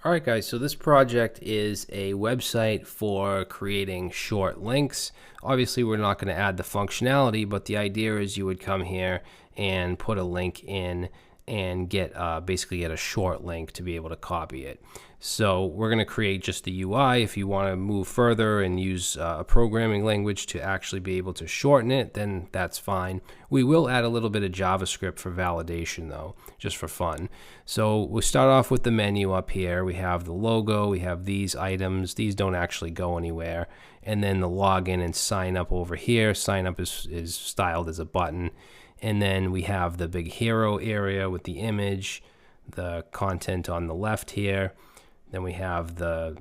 All right, guys, so this project is a website for creating short links. Obviously, we're not going to add the functionality, but the idea is you would come here and put a link in and get basically get a short link to be able to copy it. So we're going to create just the UI. If you want to move further and use a programming language to actually be able to shorten it, then that's fine. We will add a little bit of JavaScript for validation though, just for fun. So we'll start off with the menu up here. We have the logo, we have these items. These don't actually go anywhere. And then the login and sign up over here. Sign up is styled as a button. And then we have the big hero area with the image, the content on the left here. Then we have the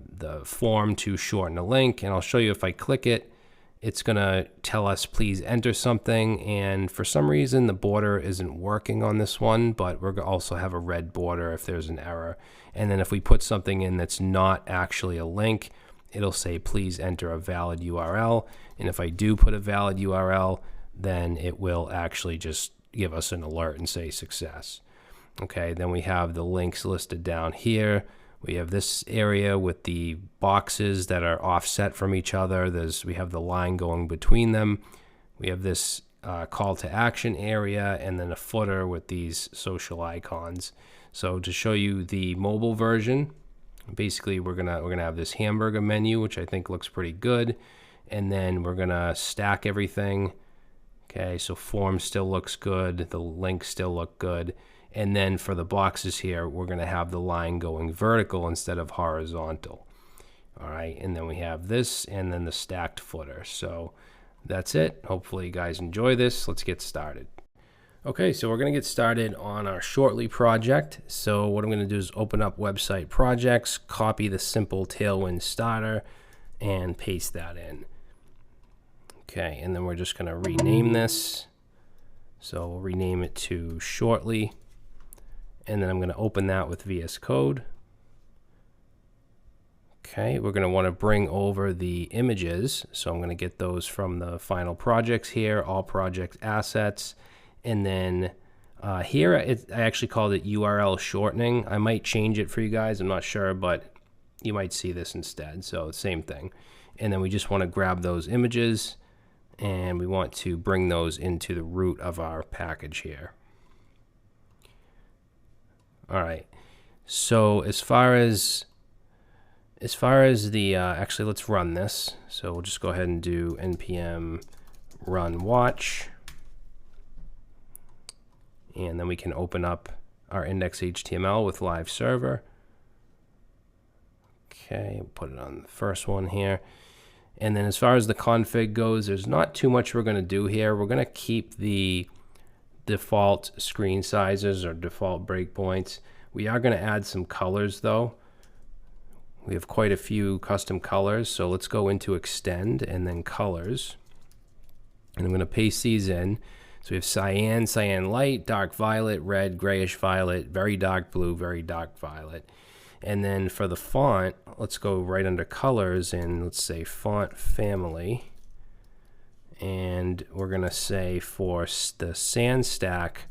form to shorten a link. And I'll show you if I click it, it's going to tell us please enter something. And for some reason, the border isn't working on this one, but we're going to also have a red border if there's an error. And then if we put something in that's not actually a link, it'll say please enter a valid URL. And if I do put a valid URL, then it will actually just give us an alert and say success. Okay, then we have the links listed down here. We have this area with the boxes that are offset from each other. We have the line going between them. We have this call to action area and then a footer with these social icons. So to show you the mobile version, basically we're gonna have this hamburger menu, which I think looks pretty good. And then we're gonna stack everything. Okay, so form still looks good. The links still look good. And then for the boxes here, we're going to have the line going vertical instead of horizontal. All right, and then we have this and then the stacked footer. So that's it. Hopefully you guys enjoy this. Let's get started. Okay, so we're going to get started on our Shortly project. So what I'm going to do is open up Website Projects, copy the simple Tailwind starter, and paste that in. Okay, and then we're just going to rename this. So we'll rename it to Shortly. And then I'm going to open that with VS Code. Okay, we're going to want to bring over the images. So I'm going to get those from the final projects here, all project assets. And then here, I actually called it URL shortening. I might change it for you guys. I'm not sure, but you might see this instead. So same thing. And then we just want to grab those images and we want to bring those into the root of our package here. All right. So as far as the actually, let's run this. So we'll just go ahead and do npm run watch, and then we can open up our index.html with live server. Okay, we'll put it on the first one here. And then as far as the config goes, there's not too much we're going to do here. We're going to keep the default screen sizes or default breakpoints. We are going to add some colors though. We have quite a few custom colors. So let's go into extend and then colors. And I'm going to paste these in. So we have cyan, cyan light, dark violet, red, grayish violet, very dark blue, very dark violet. And then for the font, let's go right under colors and let's say font family. And we're going to say for the sans stack,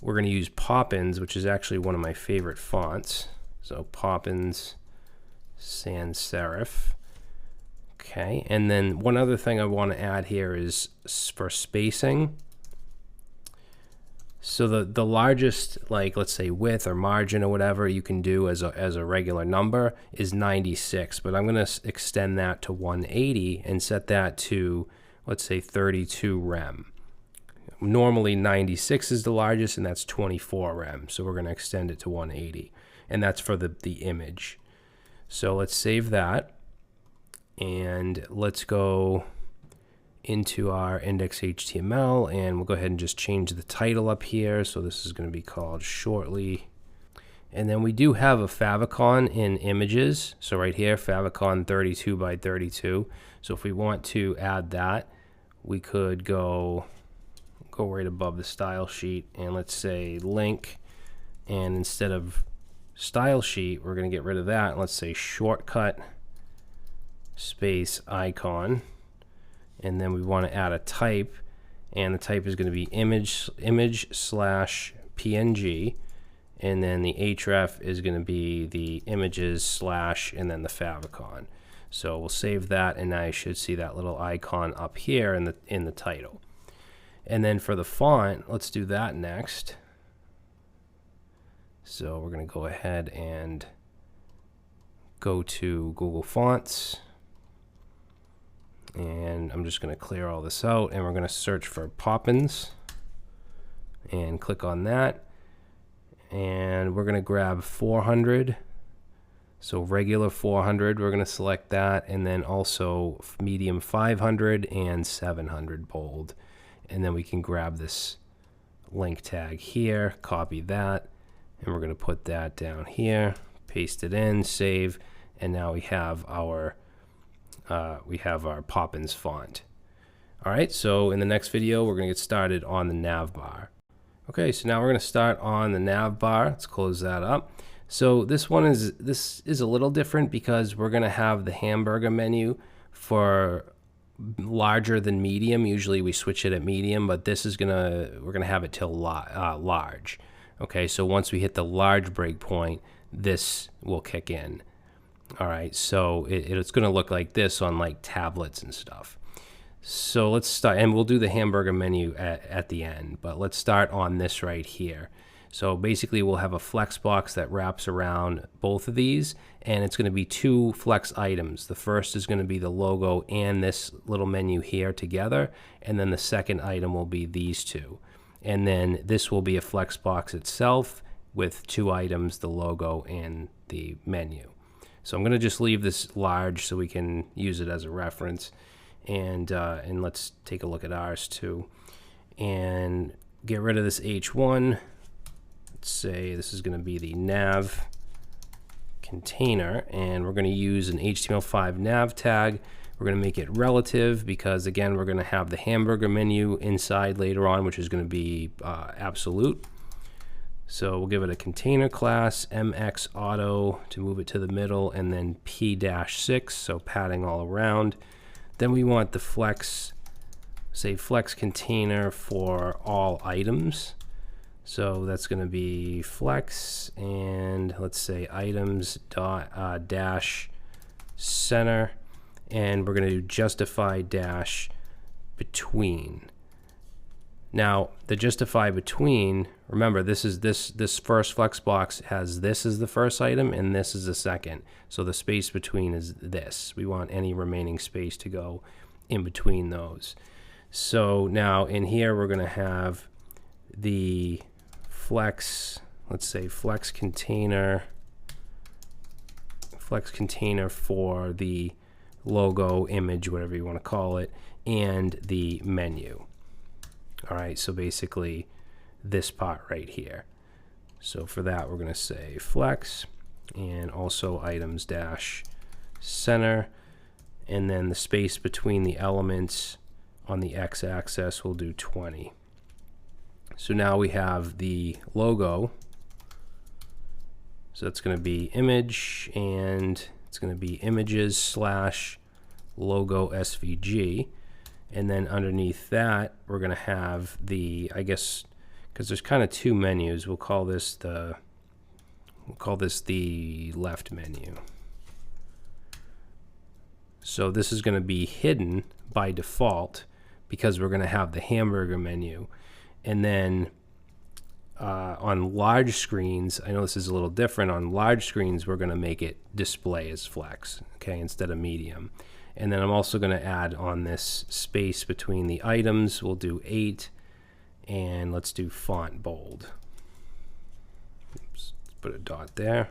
we're going to use Poppins, which is actually one of my favorite fonts. So Poppins sans serif. Okay, and then one other thing I want to add here is for spacing. So the largest, like let's say width or margin or whatever you can do as a regular number is 96, but I'm going to extend that to 180 and set that to, let's say 32 rem. Normally 96 is the largest and that's 24 rem. So we're going to extend it to 180 and that's for the image. So let's save that and let's go into our index.html and we'll go ahead and just change the title up here. So this is going to be called Shortly. And then we do have a favicon in images. So right here, favicon 32 by 32. So if we want to add that, we could go right above the style sheet and let's say link. And instead of style sheet, we're going to get rid of that. And let's say shortcut space icon. And then we want to add a type, and the type is going to be image slash PNG, and then the href is going to be the images / and then the favicon. So we'll save that, and now you should see that little icon up here in the title. And then for the font, let's do that next. So we're going to go ahead and go to Google Fonts, and I'm just going to clear all this out, and we're going to search for Poppins and click on that, and we're going to grab 400. So regular 400, we're going to select that, and then also medium 500 and 700 bold. And then we can grab this link tag here, copy that, and we're going to put that down here, paste it in, save, and now we have our Poppins font. All right, so in the next video, we're going to get started on the nav bar. Okay, so now we're going to start on the nav bar. Let's close that up. So this is a little different because we're going to have the hamburger menu for larger than medium. Usually we switch it at medium, but this is we're gonna have it till large. Okay, so once we hit the large breakpoint, this will kick in. All right, so it's gonna look like this on like tablets and stuff. So let's start, and we'll do the hamburger menu at the end, but let's start on this right here. So basically we'll have a flex box that wraps around both of these, and it's going to be 2 flex items. The first is going to be the logo and this little menu here together, and then the second item will be these 2. And then this will be a flex box itself with 2 items, the logo and the menu. So I'm going to just leave this large so we can use it as a reference, and let's take a look at ours too. And get rid of this H1. Let's say this is going to be the nav container, and we're going to use an HTML5 nav tag. We're going to make it relative because, again, we're going to have the hamburger menu inside later on, which is going to be absolute. So we'll give it a container class, MX auto to move it to the middle, and then P-6, so padding all around. Then we want the flex, say flex container for all items. So that's going to be flex, and let's say items dash center, and we're going to do justify dash between. Now the justify between, remember this first flex box has this as the first item and this is the second. So the space between is this. We want any remaining space to go in between those. So now in here we're going to have the flex, let's say flex container for the logo, image, whatever you want to call it, and the menu. All right, so basically this part right here. So for that we're going to say flex, and also items dash center, and then the space between the elements on the x-axis we'll do 20. So now we have the logo. So that's going to be image, and it's going to be images / logo SVG. And then underneath that, we're going to have the, I guess, because there's kind of 2 menus, we'll call this the left menu. So this is going to be hidden by default because we're going to have the hamburger menu. And then on large screens, I know this is a little different. On large screens, we're going to make it display as flex, okay, instead of medium. And then I'm also going to add on this space between the items. We'll do 8, and let's do font bold. Oops, let's put a dot there.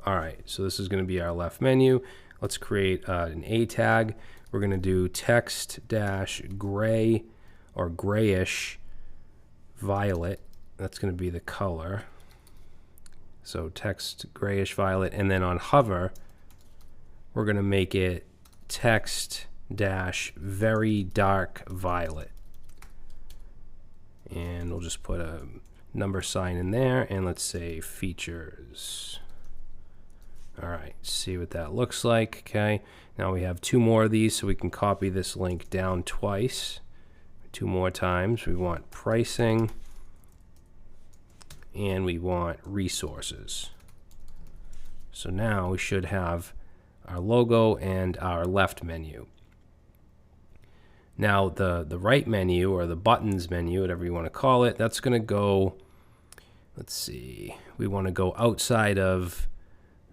All right, so this is going to be our left menu. Let's create an A tag. We're going to do text dash gray or grayish violet. That's going to be the color. So text grayish violet, and then on hover we're going to make it text dash very dark violet, and we'll just put a number sign in there, and let's say features. All right, see what that looks like. Okay, now we have 2 more of these, so we can copy this link down twice. 2 more times. We want pricing, and we want resources. So now we should have our logo and our left menu. Now the right menu, or the buttons menu, whatever you want to call it, that's going to go, let's see, we want to go outside of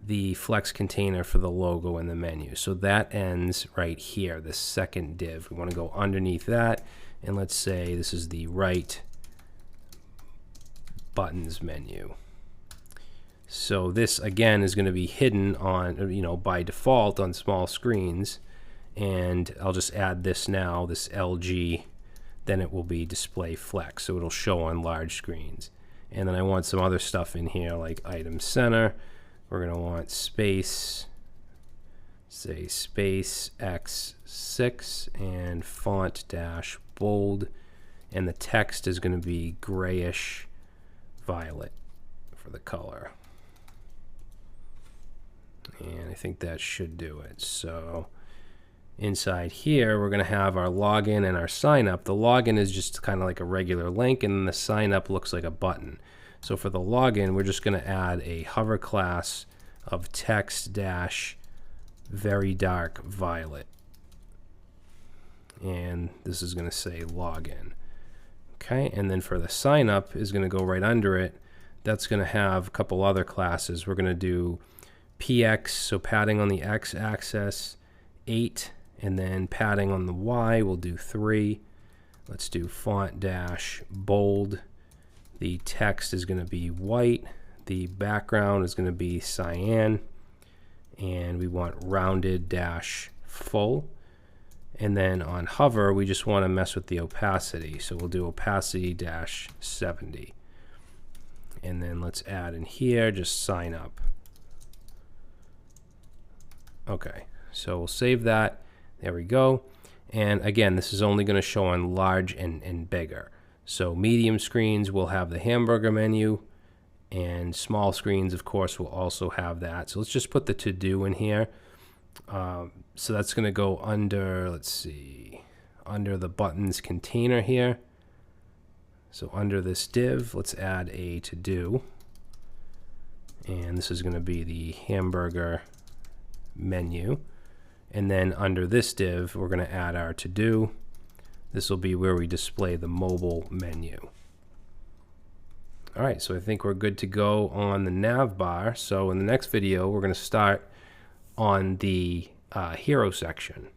the flex container for the logo and the menu. So that ends right here, this second div. We want to go underneath that, and let's say this is the right buttons menu. So this again is going to be hidden on, by default on small screens, and I'll just add this now, this LG, then it will be display flex, so it'll show on large screens. And then I want some other stuff in here like item center. We're going to want space, say space X6, and font dash bold, and the text is going to be grayish violet for the color. And I think that should do it. So inside here, we're going to have our login and our sign up. The login is just kind of like a regular link, and then the sign up looks like a button. So for the login, we're just going to add a hover class of text dash very dark violet. And this is going to say login. Okay, and then for the sign up is going to go right under it. That's going to have a couple other classes. We're going to do PX, so padding on the X axis, 8, and then padding on the Y, we'll do 3. Let's do font dash bold. The text is going to be white. The background is going to be cyan. And we want rounded dash full. And then on hover, we just want to mess with the opacity. So we'll do opacity dash 70. And then let's add in here, just sign up. Okay, so we'll save that. There we go. And again, this is only going to show on large and bigger. So medium screens will have the hamburger menu, and small screens, of course, will also have that. So let's just put the to-do in here. So that's going to go under, let's see, under the buttons container here. So under this div, let's add a to-do. And this is going to be the hamburger menu. And then under this div, we're going to add our to-do. This will be where we display the mobile menu. All right, so I think we're good to go on the nav bar. So in the next video, we're going to start on the hero section.